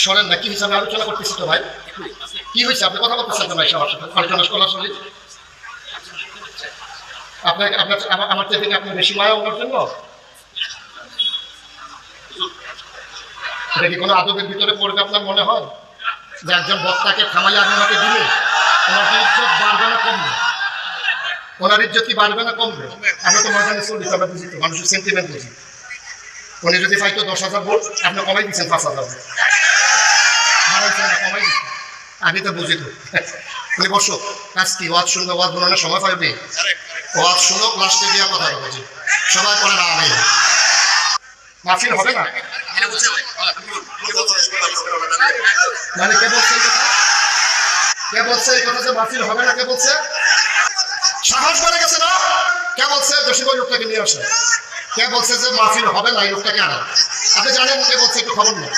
শোনেন না, কি হিসাবে আলোচনা করতেছি তো ভাই? কি হয়েছে? আপনি কথা বলতেছেন তো ভাই? সবার সাথে আলোচনা করার সময় আপনাকে আমার থেকে আপনি বেশি মায়া ওনার জন্য? এটা কি কোনো আদবের ভিতরে পড়বে আপনার মনে হয়? যে একজন বক্তাকে থামাইয়া আপনি আমাকে দিলে ওনার কি ইজ্জত বাড়বে না কমবে? ওনার ইজ্জত কি বাড়বে না কমবে? আমরা তো ময়দানে চলি, আমরা বুঝি তো, মানুষের সেন্টিমেন্ট বুঝি। উনি যদি পাইতো 10,000 ভোট, আপনি কমাই দিচ্ছেন 5,000 ভোট, বাড়াইছেন না কমাই দিচ্ছেন। আমি তো বুঝি তো। উনি বসো, কাজ কি? ওয়াজ শুনবে, ওয়াজ বানানোর সময় পাইবে? ওয়াজ শুনো, লাস্টে গিয়ে কথা বলছি, সবাই করে না আমি মাহফিল হবে না। মানে কে বলছে এই কথা? কে বলছে এই কথা যে মাহফিল হবে না? কে বলছে? সাহস বেড়ে গেছে না? কে বলছে জসিম ওই লোকটাকে নিয়ে আসে? কে বলছে যে মাহফিল হবে না এই লোকটাকে আনা? আপনি জানেন কে বলছে? একটু খবর নেই।